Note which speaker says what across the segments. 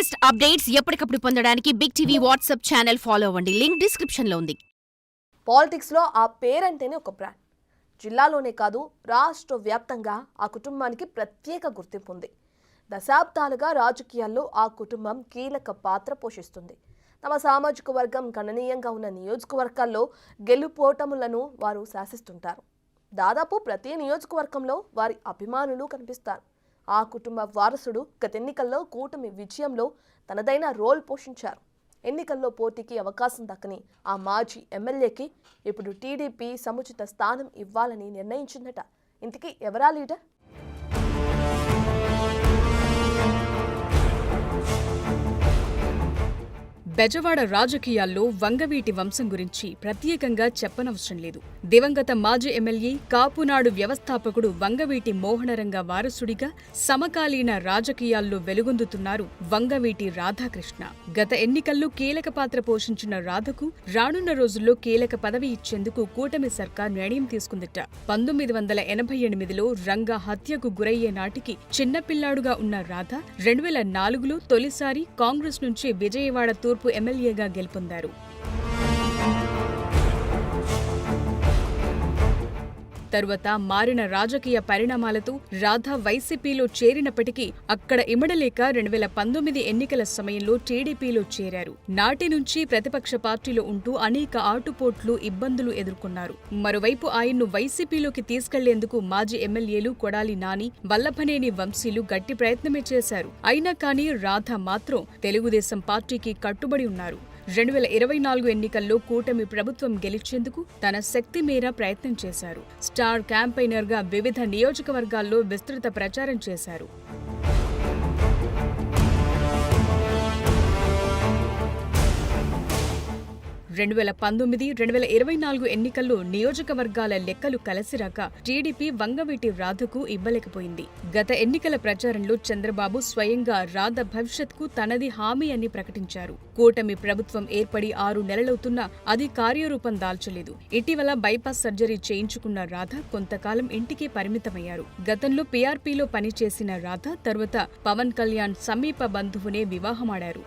Speaker 1: Latest updates ఎప్పటికప్పుడు పొందడానికి big TV WhatsApp channel follow అవ్వండి. లింక్ డిస్క్రిప్షన్ లో ఉంది.
Speaker 2: పాలిటిక్స్ లో ఆ పేరంటేనే ఒక బ్రాండ్. జిల్లాలోనే కాదు రాష్ట్ర వ్యాప్తంగా ఆ కుటుంబానికి ప్రత్యేక గుర్తింపు ఉంది. దశాబ్దాలుగా రాజకీయాల్లో ఆ కుటుంబం కీలక పాత్ర పోషిస్తుంది. తమ సామాజిక వర్గం గణనీయంగా ఉన్న నియోజకవర్గాల్లో గెలుపోటములను వారు శాసిస్తుంటారు. దాదాపు ప్రతి నియోజకవర్గంలో వారి అభిమానులు కనిపిస్తారు. ఆ కుటుంబ వారసుడు గత ఎన్నికల్లో కూటమి విజయంలో తనదైన రోల్ పోషించారు. ఎన్నికల్లో పోటీకి అవకాశం దక్కని ఆ మాజీ ఎమ్మెల్యేకి ఇప్పుడు టీడీపీ సముచిత స్థానం ఇవ్వాలని నిర్ణయించిందట. ఇంతకీ ఎవరా లీడర్?
Speaker 3: బెజవాడ రాజకీయాల్లో వంగవీటి వంశం గురించి ప్రత్యేకంగా చెప్పనవసరం లేదు. దివంగత మాజీ ఎమ్మెల్యే, కాపునాడు వ్యవస్థాపకుడు వంగవీటి మోహనరంగ వారసుడిగా సమకాలీన రాజకీయాల్లో వెలుగొందుతున్నారు వంగవీటి రాధాకృష్ణ. గత ఎన్నికల్లో కీలక పాత్ర పోషించిన రాధకు రానున్న రోజుల్లో కీలక పదవి ఇచ్చేందుకు కూటమి సర్కార్ నిర్ణయం తీసుకుందిట. 1988లో రంగా హత్యకు గురయ్యే నాటికి చిన్నపిల్లాడుగా ఉన్న రాధ 2004లో తొలిసారి కాంగ్రెస్ నుంచి విజయవాడ తూర్పు ఎమ్మెల్యేగా గెలుపొందారు. తరువాత మారిన రాజకీయ పరిణామాలతో రాధ వైసీపీలో చేరినప్పటికీ అక్కడ ఇమడలేక 2019 ఎన్నికల సమయంలో టీడీపీలో చేరారు. నాటి నుంచి ప్రతిపక్ష పార్టీలో ఉంటూ అనేక ఆటుపోట్లు, ఇబ్బందులు ఎదుర్కొన్నారు. మరోవైపు ఆయన్ను వైసీపీలోకి తీసుకెళ్లేందుకు మాజీ ఎమ్మెల్యేలు కొడాలి నాని, వల్లభనేని వంశీలు గట్టి ప్రయత్నమే చేశారు. అయినా కానీ రాధ మాత్రం తెలుగుదేశం పార్టీకి కట్టుబడి ఉన్నారు. 2024 ఎన్నికల్లో కూటమి ప్రభుత్వం గెలిచేందుకు తన శక్తి మేర ప్రయత్నం చేశారు. స్టార్ క్యాంపెయినర్గా వివిధ నియోజకవర్గాల్లో విస్తృత ప్రచారం చేశారు. 2019-2024 ఎన్నికల్లో నియోజకవర్గాల లెక్కలు కలిసిరాక టీడీపీ వంగవీటి రాధకు ఇవ్వలేకపోయింది. గత ఎన్నికల ప్రచారంలో చంద్రబాబు స్వయంగా రాధ భవిష్యత్కు తనది హామీ అని ప్రకటించారు. కూటమి ప్రభుత్వం ఏర్పడి 6 నెలలవుతున్నా అది కార్యరూపం దాల్చలేదు. ఇటీవల బైపాస్ సర్జరీ చేయించుకున్న రాధ కొంతకాలం ఇంటికే పరిమితమయ్యారు. గతంలో పీఆర్పీలో పనిచేసిన రాధ తరువాత పవన్ కళ్యాణ్ సమీప బంధువునే వివాహమాడారు.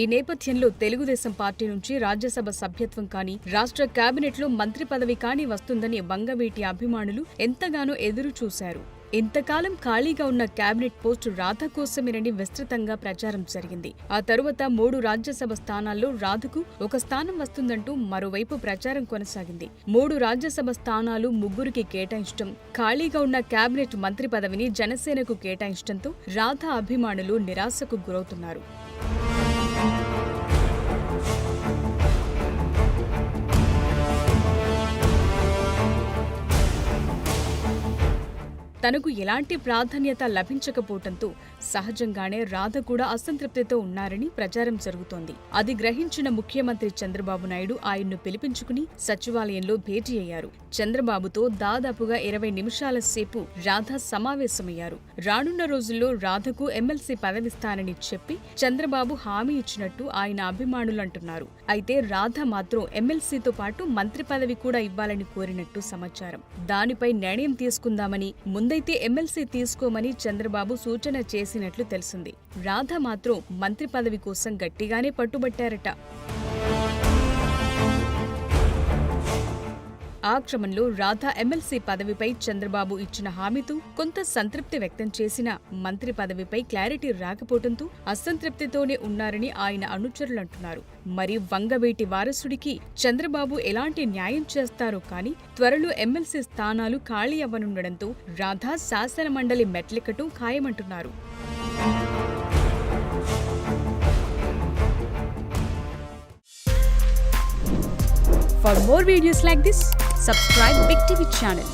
Speaker 3: ఈ నేపథ్యంలో తెలుగుదేశం పార్టీ నుంచి రాజ్యసభ సభ్యత్వం కానీ, రాష్ట్ర కేబినెట్లో మంత్రి పదవి కానీ వస్తుందని వంగవీటి అభిమానులు ఎంతగానో ఎదురు చూశారు. ఇంతకాలం ఖాళీగా ఉన్న కేబినెట్ పోస్టు రాధ కోసమేనని విస్తృతంగా ప్రచారం జరిగింది. ఆ తరువాత 3 రాజ్యసభ స్థానాల్లో రాధకు ఒక స్థానం వస్తుందంటూ మరోవైపు ప్రచారం కొనసాగింది. 3 రాజ్యసభ స్థానాలు ముగ్గురికి కేటాయించడం, ఖాళీగా ఉన్న కేబినెట్ మంత్రి పదవిని జనసేనకు కేటాయించడంతో రాధ అభిమానులు నిరాశకు గురవుతున్నారు. తనకు ఎలాంటి ప్రాధాన్యత లభించకపోవడంతో సహజంగానే రాధ కూడా అసంతృప్తితో ఉన్నారని ప్రచారం జరుగుతోంది. అది గ్రహించిన ముఖ్యమంత్రి చంద్రబాబు నాయుడు ఆయన్ను పిలిపించుకుని సచివాలయంలో భేటీ అయ్యారు. చంద్రబాబుతో దాదాపుగా 20 నిమిషాల సేపు రాధ సమావేశమయ్యారు. రానున్న రోజుల్లో రాధకు ఎమ్మెల్సీ పదవిస్తానని చెప్పి చంద్రబాబు హామీ ఇచ్చినట్టు ఆయన అభిమానులు అంటున్నారు. అయితే రాధ మాత్రం ఎమ్మెల్సీతో పాటు మంత్రి పదవి కూడా ఇవ్వాలని కోరినట్టు సమాచారం. దానిపై నిర్ణయం తీసుకుందామని, ముందైతే ఎమ్మెల్సీ తీసుకోమని చంద్రబాబు సూచన చేసినట్లు తెలిసింది. రాధ మాత్రం మంత్రి పదవి కోసం గట్టిగానే పట్టుబట్టారట. ఆ క్రమంలో రాధ ఎమ్మెల్సీ పదవిపై చంద్రబాబు ఇచ్చిన హామీతో కొంత సంతృప్తి వ్యక్తం చేసిన మంత్రి పదవిపై క్లారిటీ రాకపోవడంతో అసంతృప్తితోనే ఉన్నారని ఆయన అనుచరులంటున్నారు. మరి వంగవీటి వారసుడికి చంద్రబాబు ఎలాంటి న్యాయం చేస్తారో కానీ త్వరలో ఎమ్మెల్సీ స్థానాలు ఖాళీ అవ్వనుండడంతో రాధ శాసనమండలి మెట్లెక్కటం ఖాయమంటున్నారు. For more videos like this, subscribe Big TV channel.